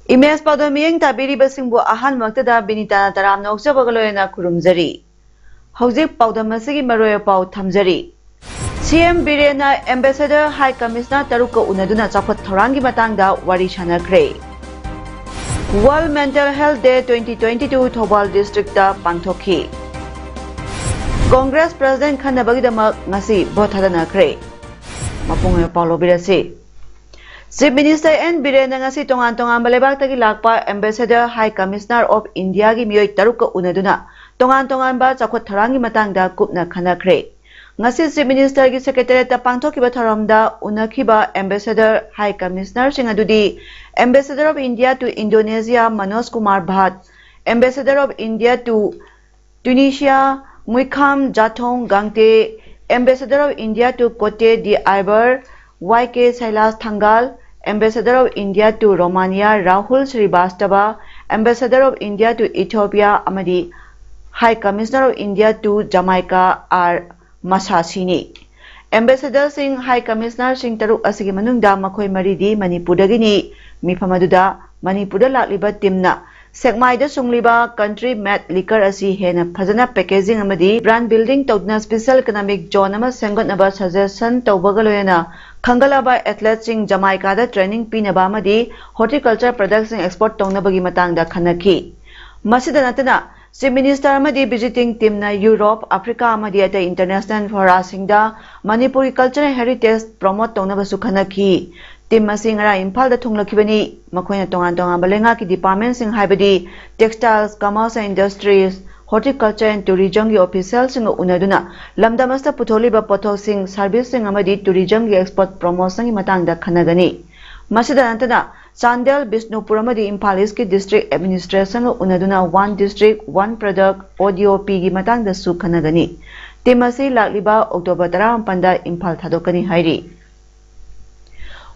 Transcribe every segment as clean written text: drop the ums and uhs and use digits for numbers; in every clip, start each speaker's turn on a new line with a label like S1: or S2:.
S1: Image PAODAM miyeng tabiri basingbu ahan maktada binitana taram nokjabagaloyana kurumjari. Hojik PAODAM asigi maroya pau thamjari. CM Birena Ambassador High Commissioner taruka unaduna chakot thorangi matangda wari sanakre. World Mental Health Day 2022 Thobal District ta pangthokhi. Congress President khanabagidama ngasi vote hadanakre. Mapungoy Paulo Birasi. Chief Minister N. Birena ngasi tongan-tongan balebak tagi lakpa Ambassador High Commissioner of India gi miyoi taruka unaduna tongan-tongan ba chakot tharangi matangda kupna khanakre. Ngasi Chief Minister gi Secretary ta pangthokiba tharamda unakhiba Ambassador High Commissioner sing adudi Ambassador of India to Indonesia Manoj Kumar Bhatt, Ambassador of India to Tunisia Muikham Jathong Gangte, Ambassador of India to Cote d'Ivoire YK Sailas Thangal, Ambassador of India to Romania Rahul Srivastava, Ambassador of India to Ethiopia Amadi, High Commissioner of India to Jamaica R. Masasini. Ambassador Singh High Commissioner Singh Taruk asigi manungda makhoi maridi Manipurdagini mifamaduda Manipurda lakliba timna Sekmaida sungliba country made liquor asi hena phajana packaging amadi brand building tawdna special economic zone ama sengotnaba suggestion tawbagaloyana Khangalaba athletes sing Jamaica da training pinaba amadi horticulture products sing export tawnabagi matangda khanaki. Masida natana Chief Minister amadi visiting team na Europe, Africa amadi ata international fora singda Manipuri cultural heritage promote tawnaba su khanaki. Team masing ara Imphal da thunglakibani makhoina tongan-tongan balenga ki department sing haibadi textiles, commerce and industries, horticulture and tourism gi officials sing unaduna lamdamasta putholiba pothok sing service sing amadi tourism gi export promotion gi matangda khanagani. Masida nantana Chandel Bishnupur amadi Imphal East ki district administration unaduna one district one product ODOP gi matangda su khanagani. Team asi lakliba October 14 da Imphal thadokani hairi.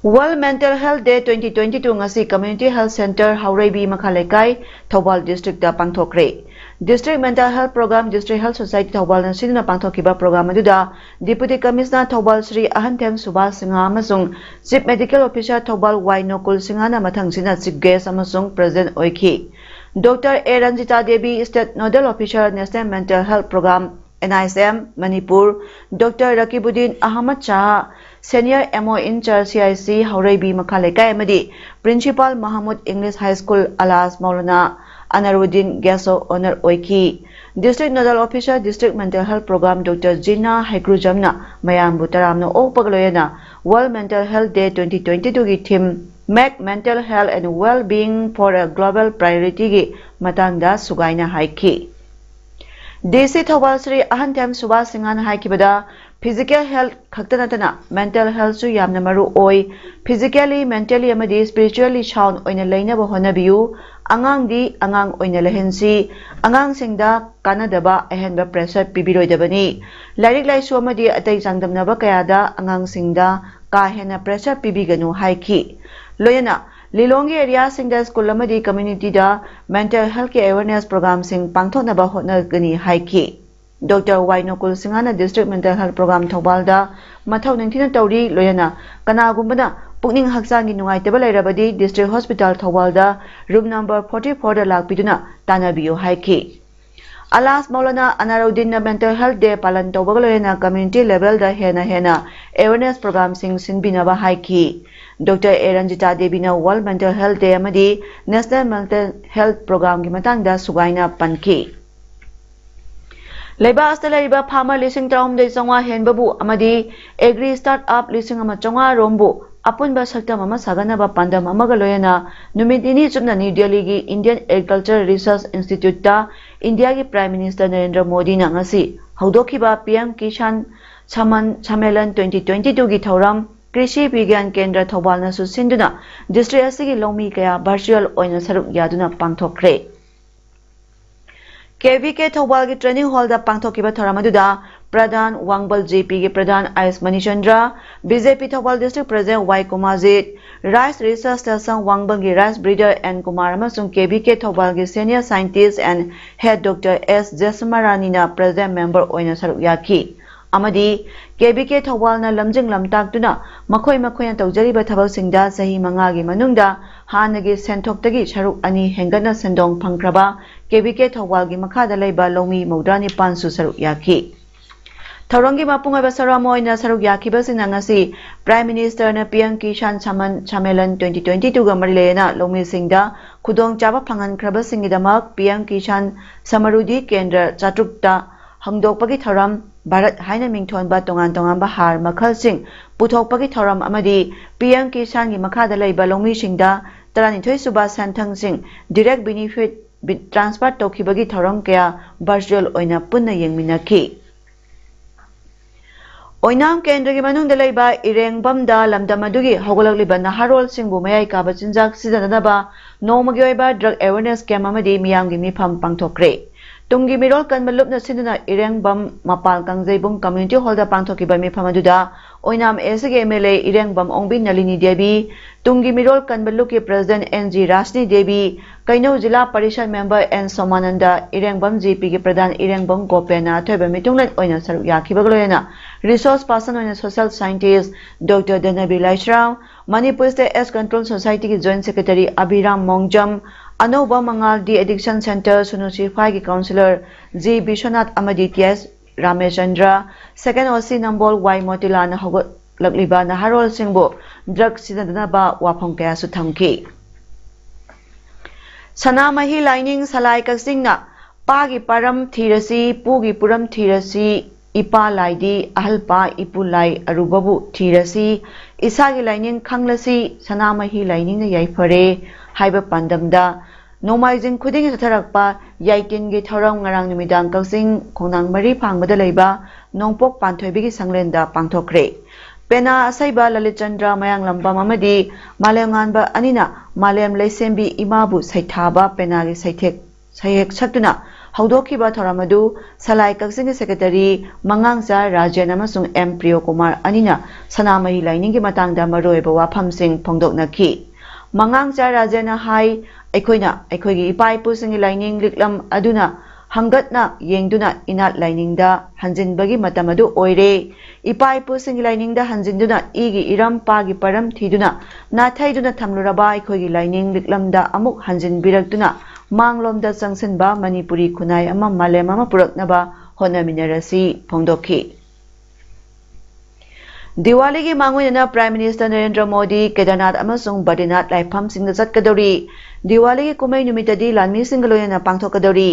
S1: World Mental Health Day 2022 ngasi Community Health Center Hauraibi Makhalaikai Thobal District da pangthokre. District Mental Health Program District Health Society Thobal na siduna pangthokiba program aduda Deputy Commissioner Thobal Sri Ahantem Subhas Singha amasung Chief Medical Officer Thobal Wainokul Singha na mathangsina Chief Guest amasung President oikhi. Dr. A. Ranjita Devi State Nodal Officer National Mental Health Program NISM Manipur, Dr. Rakibuddin Ahmad Shah Senior MO in Charge CIC Hauraibi Makhalaikai amadi Principal Mahmud English High School Alas Maulana Anaruddin Gaso Honor Oiki. District Nodal Officer District Mental Health Program Dr. Jina Haikrujamna Mayam Butaramno Opagloyana World Mental Health Day 2022 gi theme Make Mental Health and Well-being for a Global Priority gi matangda sugaina haiki. DC Thobal Sri Ahantem Subhas Singhan haikibada Physical health khaktanatana mental health su yamna maru oi physically mentally amadi spiritually sound oina leinaba honabiu angang di angang oina lehensi angang singda kanadaba ahenba pressure pibiroidabani lairik laisu amadi atai sangdamnaba kayada angang singda ka hena pressure pibiganu haiki loyana Lilongi area singda school amadi community da mental health awareness program sing pangthonaba hotnagani haiki Dr. Wainokul Singhana District Mental Health Program Thobalda Mathau Ningthina Tauri Loyana Kanagumbana Pukning Haksangi Nungaitaba Lairabadi District Hospital Thobalda room number 44 da lakpiduna tanabiyo haiki. Alas Maulana Anaruddin Mental Health Day palan tawbagaloyana community level da hena awareness program sing sinbinaba haiki. Dr. A. Ranjita Devi na World Mental Health Day amadi National Mental Health Program gi matangda sugaina panki. Leba asta laiba farmer lising traum de changwa henbabu amadi agri startup lising ama changwa rombu apunba sakta mama sagana ba pandam amaga loyana numidini chumna New Delhi gi Indian Agriculture Research Institute ta India gi Prime Minister Narendra Modi na ngasi haudokiba PM Kisan Saman Sammelan 2022 gi thauram कृषि विज्ञान केंद्र थौबालनासु सिंदुना district असigi लौमी कया virtual ओइना सरुक यादुना पांगथोखरे KVK Thoubal की training hall दा पांगथोकिबा थोरामदुदा प्रधान वांगबल JP के प्रधान आयस Manichandra BJP Thoubal district president Y Kumarjit rice research station Wangbal की राइस ब्रीडर N कुमार अमसुंग KVK थौबाल की senior scientist and head doctor S जसमारानीना प्रेसिडेंट मेंबर ओइना सरुक याखी अमदी KVK थौबालना लमजिंग लमताक्तुना मखोय मखोयना तौजरिबा थबकसिंगदा सही मंगागी मनुंगदा हानगी सेंथोक्तगी सरुक अनि हेंगना सेंदोंग फंगख्रबा KVK थौबाल की मखादा लैबा लौमी मौद्रानी पांसु सरुक याखी थौरंगी मपुंग ओइबा सराम ओइना सरुक याखिबसिंगना ngasi प्राइम मिनिस्टर ना PM किसान सम्मेलन 2022 गा मरि लेना लौमी सिंगदा खुदोंग चाबा फंगनख्रबसिंगिदमक PM किसान समरुद्धि केंद्र चाट्रुकता हंगदोकपगी थौरम भारत हाइना मिंगथोनबा तोंगान तोंगानबा हार मखलसिंग पुथोकपगी थौरम अमदी PM किसान की मखादा लैबा लौमी सिंगदा 32 सुबा सेंथंगसिंग डायरेक्ट बेनिफिट ट्रांसफर तौखिबगी थौरम कया वर्चुअल ओइना पुन्ना येंगमिनाखी ओइनाम केंद्र की मनुंगदा लैबा इरेंगबमदा लमदमदुगी हौगलकलिबा नहारोल सिंगबु मयाई काबा चिंजाक सिजनदबा नोमगी ओइबा drug awareness camp अमदी मियामगी मिफम पांगथोखरे Tungi मिरोल कनबलुपना सिंदुना इरेंगबम मपाल कंगजेबुंग community हॉलदा पांगथोकिबा मिफम अदुदा ओइनाम एसगे MLA इरेंगबम ओंबी Nalini देवी तुंगी मिरोल कनबलुप के प्रेसिडेंट NG राशनी देवी कैनो जिला परिषद मेंबर N सोमानंदा इरेंगबम JP के प्रधान इरेंगबम गोपेना अथोइबा मितुंगलन ओइना सरुक याखिबगलोयना रिसोर्स पर्सन ओइना social scientist doctor Danbi Laishram Manipur state AIDS control society की जॉइंट सेक्रेटरी अभिराम मोंगजम अनोबा मंगाल डी एडिक्शन सेंटर सुनुची फाई की काउंसिलर G विश्वनाथ अमदी TS Ramechandra second OC Nambol Y मोतिलान हौगलकलिबा नहारोल सिंगबु ड्रग सिजनदनबा वाफम कयासु थमकी सनामही लाइनिंग सलाई कक्सिंगना पागी परम थीरसी पुगी पुरम थीरसी इपा लाइदी अहलपा इपु लाई अरुबबु थीरसी इसागी लाइनिंग खंगलसी सनामही लाइनिंग याइफरे हाइबा पांडमदा नोमाइजिंग खुदिंग सथरकपा याइटिनगी थौरम ngarang numidang कक्सिंग खोंनांग मरी फांगबदा लैबा नोंपोक पांथोइबिगी संगलेंदा पांथोखरे पेना असैबा ललित चंद्र मयांग लंबम अमदी मालेंगानबा अनिना मालेम लैसेंबी इमाबु सैथाबा पेनागी सैहेक सत्तुना हौदोखिबा थौरमदु सलाई कक्सिंग सेक्रेटरी मंगांगचा राजेन अमसुंग M प्रियो कुमार अनिना सनामही लाइनिंग की मतंगदा मरोइबा वाफमसिंग फोंदोकनखी मंगांगचा राजेन हाई अखोगी इपाइपुसिंग लाइनिंग लिक्लम अदुना हंगतना येंगदुना इनात लाइनिंगदा हंजिनबगी मतमदु ओइरे इपाइपुसिंग लाइनिंगदा हंजिनदुना इगी इरम पागी परम थीदुना नाथैदुना थमलुरबा अखोगी लाइनिंग लिक्लमदा अमुक हंजिनबिरक्तुना मांगलोमदा चंगसिनबा मणिपुरी खुनाई अमा मालेम अमा पुरक्नबा होनामिनरसी फोंदोखी दिवाली की मांगोइना प्राइम मिनिस्टर नरेंद्र मोदी केदारनाथ अमसुंग बद्रीनाथ लाइफम सिंह चटकदौरी दिवाली की कुमई नुमितदी लानमी सिंह लोयना पांगथोकदौरी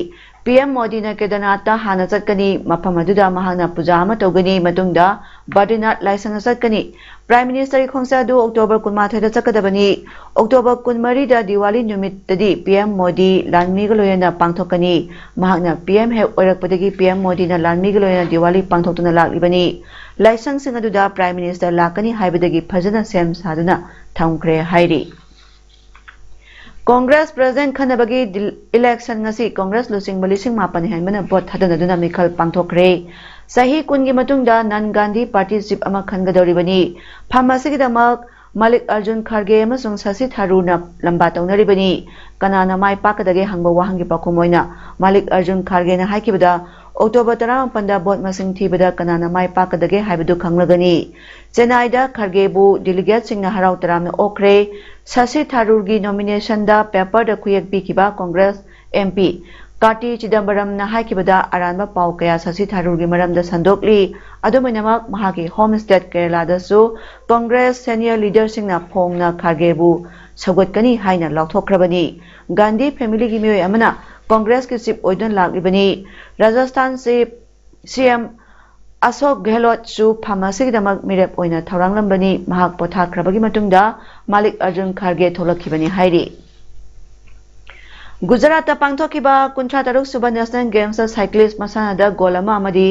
S1: PM मोदी ने केदारनाथ हाना चटकनी मफम अदुदा महाना पूजा अमा तौगनी मतुंगदा बद्रीनाथ लाइसंग चटकनी प्राइम मिनिस्टर की खोंसादु अक्टोबर 19 दा चटकदबनी अक्टोबर 23 दा दिवाली नुमितदी PM मोदी लानमी लोयना पांगथोकनी महाना PM हे ओरकपदगी PM मोदी ना लानमी लोयना दिवाली पांगथोकतुना लाक्लिबनी लाइसंग सिंह अदुदा प्राइम मिनिस्टर लाकनी हाइबदगी फजना सेम सादुना थमख्रे हाइरी कांग्रेस प्रेसिडेंट खनबगी इलेक्शन ngasi कांग्रेस लुसिंग बलिसिंग मापन हेनबना भोट थादनदुना मिखल पांगथोखरे सही कुनगी मतुंगदा नन गांधी पार्टी चीफ अमा खनगदौरिबनी फार्मासीगिदमक मलिक अर्जुन खरगे अमसुंग शशि थारूरना लंबा तौनरिबनी कनाना माय पाकदगे हंगबा वाहंगी पाखुमोइना मलिक अर्जुन खरगेना हाइकिबदा अक्टोबर 15 भोट मसिंग थीबदा कनाना माय पाकदगे हाइबदु खंगलगनी चेन्नईदा खरगेबु डेलीगेट सिंगना हराउ तरामना ओखरे शशि थारूरगी नॉमिनेशन दा पेपर दा खुयक पिकिबा कांग्रेस MP कार्टी चिदंबरमना हाइकिबदा अरानबा पाउ कया शशि थारूरगी मरमदा संदोकली अदुमैनमक महागी होम स्टेट केरलादसु कांग्रेस सीनियर लीडर सिंगना फोंगना खरगेबु सगोटकनी हाइना लाउथोखरबनी गांधी फैमिली की मियोय अमना कांग्रेस की चीफ ओइदन लाक्लिबनी राजस्थान से CM अशोक गहलोत सु फार्मासीगिदमक मिरेप ओइना थौरांगलंबनी महाक पोथाख्रबगी मतुंगदा मलिक अर्जुन खरगे थोलखिबनी हाइरी गुजरात पांगथोकिबा 53 सुबा नेशनल गेम्स साइक्लिस्ट मसानादा गोल अमा अमदी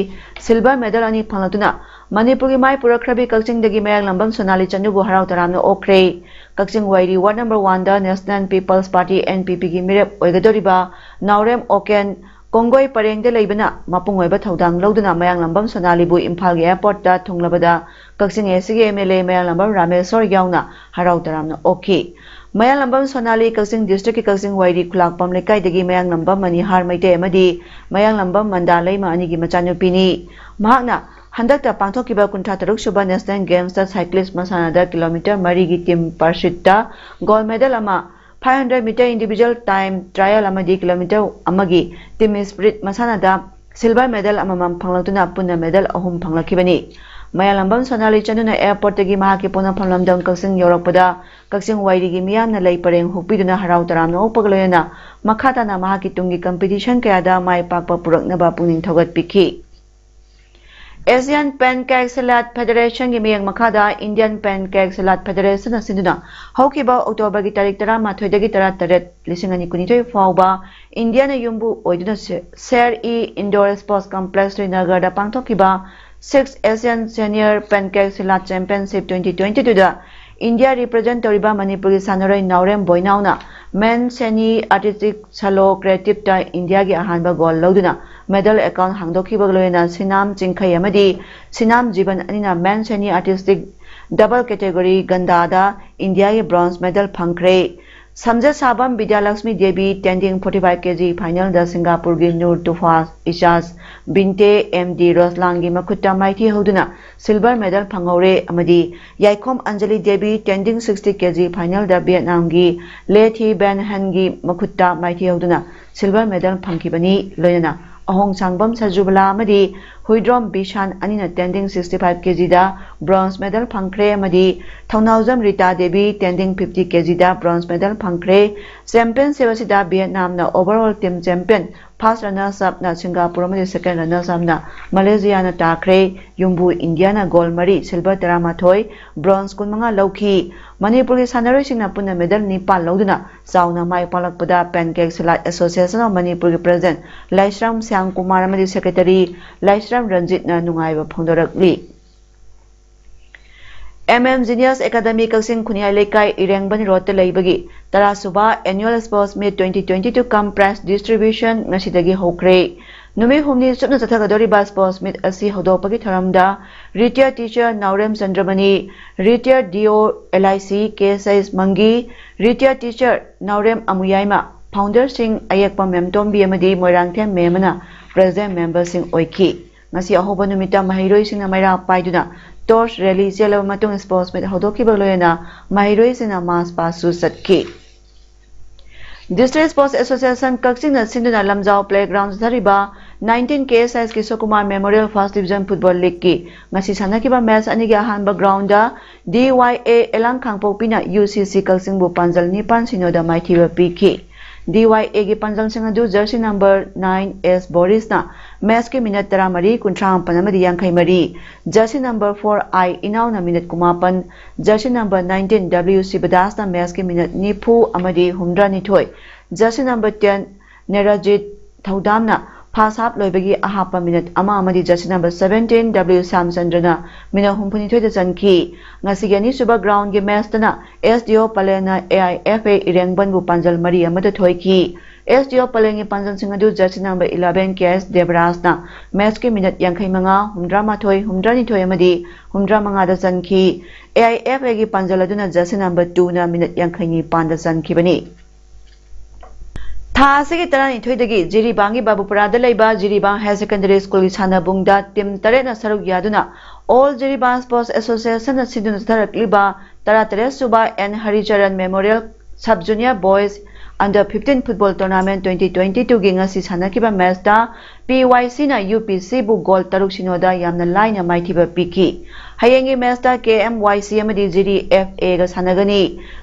S1: सिल्वर मेडल अनि फंगलतुना Manipur mai purakhabi Kakching dagi mayang lambam Sonali Chandubu harau taramna okre. Kakching Wairi Ward number 1 da National People's Party NPP gi mirep oigadoriba Naurem Oken Kongoi Pareng de leibana mapung oiba thodang loduna mayang lambam Sonali bu Imphal gi airport da thunglabada Kakching SG MLA mayang lambam Rameswar yauna harau taramna okhi. Mayang lambam Sonali Kakching district ki Kakching Wairi khulakpam lekai dagi mayang lambam Manihar Maite amadi mayang lambam Mandalai ma ani gi machanupini mahakna Handakta pangthokiba kuntra taruk suba National Games da cyclist masanada kilometer mari gi team parshita gold medal ama 500 meter individual time trial amadi kilometer amagi team spirit masanada silver medal amamam phanglatuna punna medal ahum phanglakibani Mayalambam Sonali Chanduna airport gi mahaki pona phamlamdam Kakching yorakpada Kakching Wairi gi miyamna lei pareng hupiduna harau taramna opagloyana makhata na mahaki tungi competition kayada mai pakpa puraknaba pungning thogat pikhi Asian Pancake Salad Federation gi miyang makhada Indian Pancake Salad Federation asinduna haukiba October gi tarik 13 dagi 18 2022 fauba India na yumbu oiduna Ser-E Indoor Sports Complex Srinagar da pangthokiba 6th Asian Senior Pancake Salad Championship 2022 da India represent toriba Manipur gi sanaroi Naurem Boinauna Men Seni Artistic Salo Creative ta India gi ahanba goal loduna medal account hangdokhiba loina Sinam Chingkhai amadi Sinam Jiban anina Men Seni Artistic double category gandada India gi bronze medal phangkhre Samjat Sabam Vidya Lakshmi Devi tending 45 kg final da Singapore gi Nur Tufa Ishas Binte MD Roslangi Makutta Maiti hoduna silver medal phangore amadi Yaikhom Anjali Devi tending 60 kg final da Vietnam gi Lethi Ben Han gi Makutta Maiti hoduna silver medal phangkibani loyana Ahong Sangbam Sajubala amadi Huidrom Bishan anina tending 65 kg da bronze medal phangkhre amadi Thongnawjam Rita Devi tending 50 kg da bronze medal phangkhre championship asida Vietnam na overall team champion first runners up na Singapore amadi second runners up na Malaysia na takre yumbu India na gold mari silver 13 bronze 15 lawki Manipur gi sanaroi singna punna medal 9 lawduna chauna mai palakpada Pancake Salad Association of Manipur gi president Laisram Syang Kumar amadi secretary Laisram Ranjit na nungaiba phongdorakli Genius Academy Kakching Khuniai Lekai Irengbani Road te leibagi Tarasuba Annual Sports Meet 2022 Cum Press Distribution ngasidagi hokre Numi humni chupna chathagadoriba Sports Meet asi hodopagi tharamda Retired Teacher Naurem Chandramani Retired DO LIC KSS Mangi Retired Teacher Naurem Amuyaima Founder Sing Ayakpa Memtombi amadi Moirangthem Memana President Member Sing Oiki ngasi ahoba numita mahiroi singna maira paiduna Torch Rally Jello Matung Sports Meet Hodoki Bagloyana Mahiroi Sina Mas Pasu Satki District Sports Association Kakching na Sinduna Lamjao Playground Thariba 19 KSS ki Sokumar Memorial First Division Football League ki ngasi sanakiba match anigi ahanba ground da DYA Elang Khangpok pina UCC Kakching bu panjal nipan sinoda maithiba piki DYA gi panjal singadu jersey number 9S Boris na match ki minute 13 kuntham panamadi yangkhai mari jersey number 4I inaw na minute kumapan jersey number 19 WC Badas na match ki minute nipu amadi humdra nithoi jersey number 10 Nerajit Thodam na first half loibagi ahapa minute ama amadi jersey number 17 W Samchandra minute humpuni thoi da chanki ngasi yani suba ground gi match tana SDO Palena AIFA Irengban bu panjal mari amada thoi ki SDO Palengi panjal singadu jersey number 11 KS Devraj na match ki minute yangkhai manga humdra mathoi humdra ni thoi amadi humdra manga da chanki AIFA gi panjal aduna jersey number 2 na minute yangkhai ni panda chanki bani Thasigi tarani thoidagi Jiribangi Babupura da laiba Jiribang High Secondary School gi sanabungda team tare na saruk yaduna All Jiribang Sports Association na siduna tarakliba Taratare Suba and Haricharan Memorial Sub Junior Boys Under 15 Football Tournament 2022 gi ngasi sanakiba match da PYC na UPC bu goal taruk sinoda yamna line maithiba piki hayengi match da KMYC amadi Jiri FA ga sanagani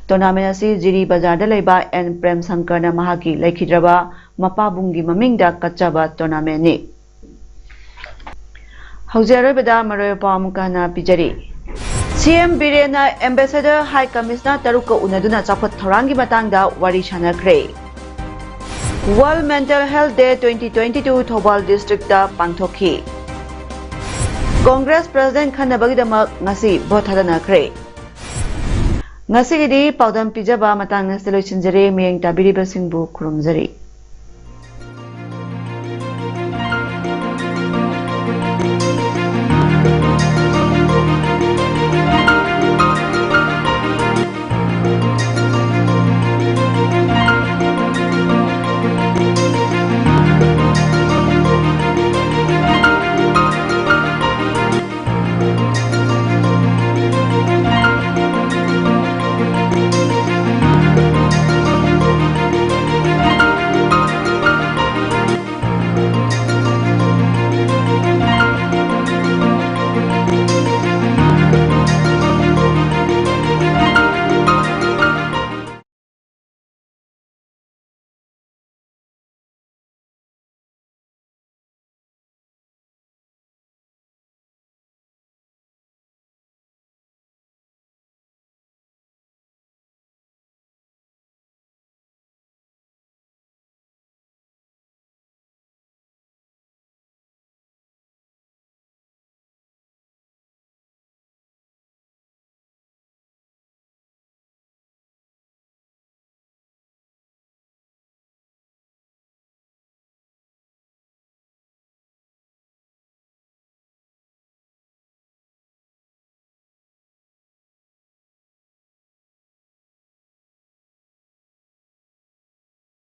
S1: tournament asi Jiri Bazar da laiba and Prem Sankar na mahaki laikhidraba mapabungi mamingda kachaba tournament ni haujarobada maroypa mukana pijari CM Birena Ambassador High Commissioner Taruka Unaduna Chapot Thorangi Matangda Wari Chanakre World Mental Health Day 2022 Thobal District da Pangthoki Congress President Khanabagidama ngasi vote thadanakhre. Ngasi gidi paudam pijaba matang na solution jare miyeng tabiribasingbu khurumjari.